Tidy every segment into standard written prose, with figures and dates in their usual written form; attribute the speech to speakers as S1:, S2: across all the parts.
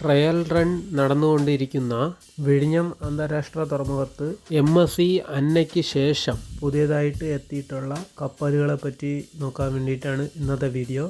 S1: Trial run നടന്നുകൊണ്ടിരിക്കുന്ന വിഴിഞ്ഞം അന്താരാഷ്ട്ര തുറമുഖത്ത് MSC അന്നയ്ക്ക് ശേഷം പുതിയതായിട്ട് എത്തിയിട്ടുള്ള കപ്പലുകളെ പറ്റി നോക്കാൻ വേണ്ടിയിട്ടാണ് ഇന്നത്തെ വീഡിയോ.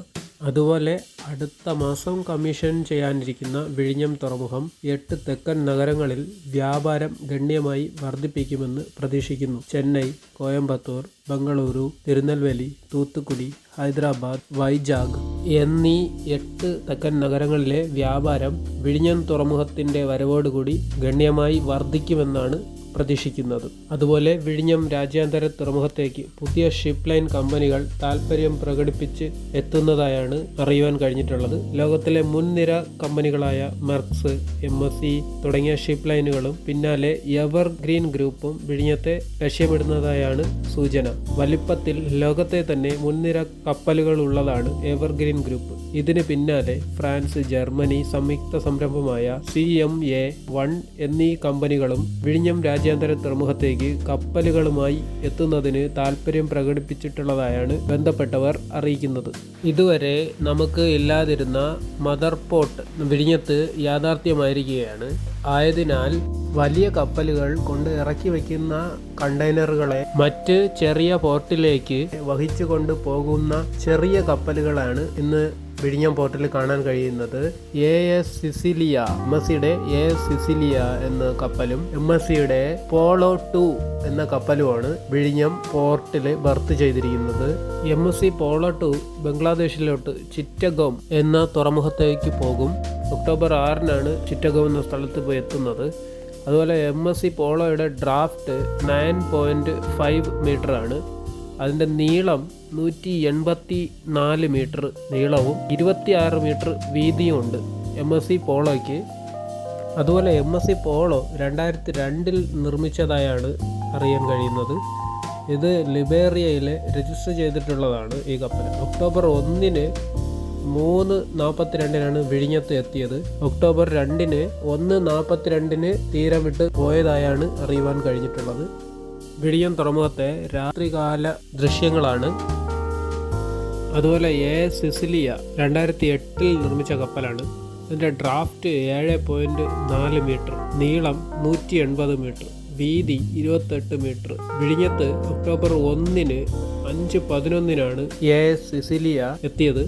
S1: അതുപോലെ അടുത്ത മാസം കമ്മീഷൻ ചെയ്യാനിരിക്കുന്ന വിഴിഞ്ഞം തുറമുഖം 8 തെക്കൻ നഗരങ്ങളിൽ വ്യാപാരം ഗണ്യമായി വർദ്ധിപ്പിക്കുമെന്ന് പ്രതീക്ഷിക്കുന്നു. ചെന്നൈ, കോയമ്പത്തൂർ, ബംഗളൂരു, തിരുനെൽവേലി, തൂത്തുക്കുടി, ഹൈദരാബാദ്, വൈജാഗ് എന്നീ 8 തെക്കൻ നഗരങ്ങളിലെ വ്യാപാരം വിഴിഞ്ഞം തുറമുഖത്തിൻ്റെ വരവോടുകൂടി ഗണ്യമായി വർദ്ധിക്കുമെന്നാണ് പ്രതീക്ഷിക്കുന്നത്. അതുപോലെ വിഴിഞ്ഞം രാജ്യാന്തര തുറമുഖത്തേക്ക് പുതിയ ഷിപ്പ് ലൈൻ കമ്പനികൾ താൽപ്പര്യം പ്രകടിപ്പിച്ച് എത്തുന്നതായാണ് അറിയുവാൻ കഴിഞ്ഞിട്ടുള്ളത്. ലോകത്തിലെ മുൻനിര കമ്പനികളായ മെർക്സ്, MSC തുടങ്ങിയ ഷിപ്പ് ലൈനുകളും പിന്നാലെ എവർഗ്രീൻ ഗ്രൂപ്പും വിഴിഞ്ഞത്തെ ലക്ഷ്യമിടുന്നതായാണ് സൂചന. വലിപ്പത്തിൽ ലോകത്തെ തന്നെ മുൻനിര കപ്പലുകൾ ഉള്ളതാണ് എവർഗ്രീൻ ഗ്രൂപ്പ്. ഇതിന് പിന്നാലെ ഫ്രാൻസ്, ജർമ്മനി സംയുക്ത സംരംഭമായ CMA1 എന്നീ കമ്പനികളും വിഴിഞ്ഞം രാജ്യാന്തര തുറമുഖത്തേക്ക് കപ്പലുകളുമായി എത്തുന്നതിന് താൽപ്പര്യം പ്രകടിപ്പിച്ചിട്ടുള്ളതായാണ് ബന്ധപ്പെട്ടവർ അറിയിക്കുന്നത്. ഇതുവരെ നമുക്ക് ഇല്ലാതിരുന്ന മദർ പോർട്ട് വിഴിഞ്ഞത്ത് യാഥാർത്ഥ്യമായിരിക്കുകയാണ്. ആയതിനാൽ വലിയ കപ്പലുകൾ കൊണ്ട് ഇറക്കി വയ്ക്കുന്ന കണ്ടെയ്നറുകളെ മറ്റ് ചെറിയ പോർട്ടിലേക്ക് വഹിച്ചു കൊണ്ട് പോകുന്ന ചെറിയ കപ്പലുകളാണ് ഇന്ന് വിഴിഞ്ഞം പോർട്ടിൽ കാണാൻ കഴിയുന്നത്. AS സിസിലിയ, MSCയുടെ AS സിസിലിയ എന്ന കപ്പലും MSCയുടെ പോളോ 2 എന്ന കപ്പലുമാണ് വിഴിഞ്ഞം പോർട്ടിൽ ബർത്ത് ചെയ്തിരിക്കുന്നത്. MSC പോളോ 2 ബംഗ്ലാദേശിലോട്ട് ചിറ്റഗോം എന്ന തുറമുഖത്തേക്ക് പോകും. ഒക്ടോബർ 6 ചിറ്റഗോം എന്ന സ്ഥലത്ത് പോയി എത്തുന്നത്. അതുപോലെ MSC പോളോയുടെ ഡ്രാഫ്റ്റ് 9.5 മീറ്റർ ആണ്. അതിൻ്റെ നീളം 184 മീറ്റർ നീളവും 26 മീറ്റർ വീതിയും ഉണ്ട് MSC പോളോയ്ക്ക്. അതുപോലെ MSC പോളോ 2002 നിർമ്മിച്ചതായാണ് അറിയാൻ കഴിയുന്നത്. ഇത് ലിബേറിയയിൽ രജിസ്റ്റർ ചെയ്തിട്ടുള്ളതാണ് ഈ കപ്പൽ. ഒക്ടോബർ 1 3:42 വിഴിഞ്ഞത്ത് എത്തിയത്. ഒക്ടോബർ 2 1:42 തീരം വിട്ട് പോയതായാണ് അറിയുവാൻ കഴിഞ്ഞിട്ടുള്ളത്. വിഴിഞ്ഞം തുറമുഖത്തെ രാത്രികാല ദൃശ്യങ്ങളാണ്. അതുപോലെ AS സിസിലിയ 2008 നിർമ്മിച്ച കപ്പലാണ്. ഇതിൻ്റെ ഡ്രാഫ്റ്റ് 7.4 മീറ്റർ, നീളം 180 മീറ്റർ, വീതി 28 മീറ്റർ. വിഴിഞ്ഞത്ത് ഒക്ടോബർ 1 5:11 AS സിസിലിയ എത്തിയത്.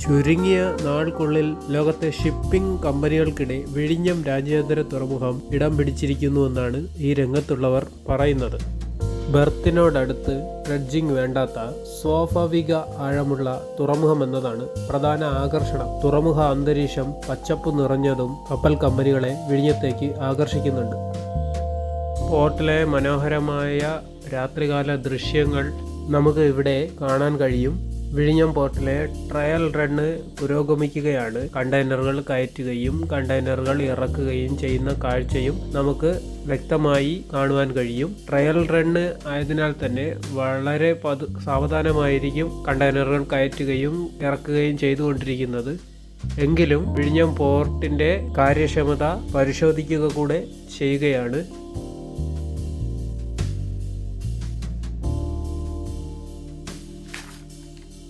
S1: ചുരുങ്ങിയ നാൾക്കുള്ളിൽ ലോകത്തെ ഷിപ്പിംഗ് കമ്പനികൾക്കിടെ വിഴിഞ്ഞം രാജ്യാന്തര തുറമുഖം ഇടം പിടിച്ചിരിക്കുന്നുവെന്നാണ് ഈ രംഗത്തുള്ളവർ പറയുന്നത്. ബെർത്തിനോടടുത്ത് ഡ്രഡ്ജിംഗ് വേണ്ടാത്ത സ്വാഭാവിക ആഴമുള്ള തുറമുഖം എന്നതാണ് പ്രധാന ആകർഷണം. തുറമുഖ അന്തരീക്ഷം പച്ചപ്പ് നിറഞ്ഞതും കപ്പൽ കമ്പനികളെ വിഴിഞ്ഞത്തേക്ക് ആകർഷിക്കുന്നുണ്ട്. പോർട്ടിലെ മനോഹരമായ രാത്രികാല ദൃശ്യങ്ങൾ നമുക്ക് ഇവിടെ കാണാൻ കഴിയും. വിഴിഞ്ഞം പോർട്ടിലെ ട്രയൽ റണ്ണ് പുരോഗമിക്കുകയാണ്. കണ്ടെയ്നറുകൾ കയറ്റുകയും കണ്ടെയ്നറുകൾ ഇറക്കുകയും ചെയ്യുന്ന കാഴ്ചയും നമുക്ക് വ്യക്തമായി കാണുവാൻ കഴിയും. ട്രയൽ റണ്ണ് ആയതിനാൽ തന്നെ വളരെ സാവധാനമായിരിക്കും കണ്ടെയ്നറുകൾ കയറ്റുകയും ഇറക്കുകയും ചെയ്തുകൊണ്ടിരിക്കുന്നത്. എങ്കിലും വിഴിഞ്ഞം പോർട്ടിൻ്റെ കാര്യക്ഷമത പരിശോധിക്കുക കൂടെ ചെയ്യുകയാണ്.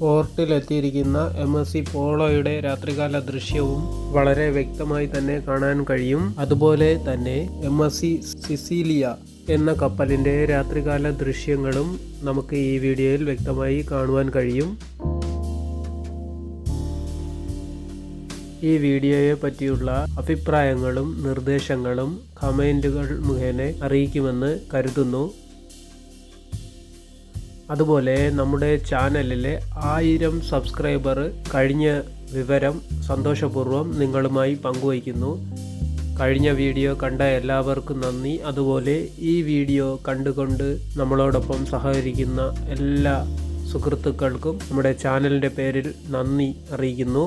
S1: പോർട്ടിലെത്തിയിരിക്കുന്ന MSC പോളോയുടെ രാത്രികാല ദൃശ്യവും വളരെ വ്യക്തമായി തന്നെ കാണാൻ കഴിയും. അതുപോലെ തന്നെ MSC സിസിലിയ എന്ന കപ്പലിൻ്റെ രാത്രികാല ദൃശ്യങ്ങളും നമുക്ക് ഈ വീഡിയോയിൽ വ്യക്തമായി കാണുവാൻ കഴിയും. ഈ വീഡിയോയെ പറ്റിയുള്ള അഭിപ്രായങ്ങളും നിർദ്ദേശങ്ങളും കമൻറ്റുകൾ മുഖേന അറിയിക്കുമെന്ന് കരുതുന്നു. അതുപോലെ നമ്മുടെ ചാനലിലെ 1000 സബ്സ്ക്രൈബർ കഴിഞ്ഞ വിവരം സന്തോഷപൂർവ്വം നിങ്ങളുമായി പങ്കുവയ്ക്കുന്നു. കഴിഞ്ഞ വീഡിയോ കണ്ട എല്ലാവർക്കും നന്ദി. അതുപോലെ ഈ വീഡിയോ കണ്ടുകൊണ്ട് നമ്മളോടൊപ്പം സഹകരിക്കുന്ന എല്ലാ സുഹൃത്തുക്കൾക്കും നമ്മുടെ ചാനലിൻ്റെ പേരിൽ നന്ദി അറിയിക്കുന്നു.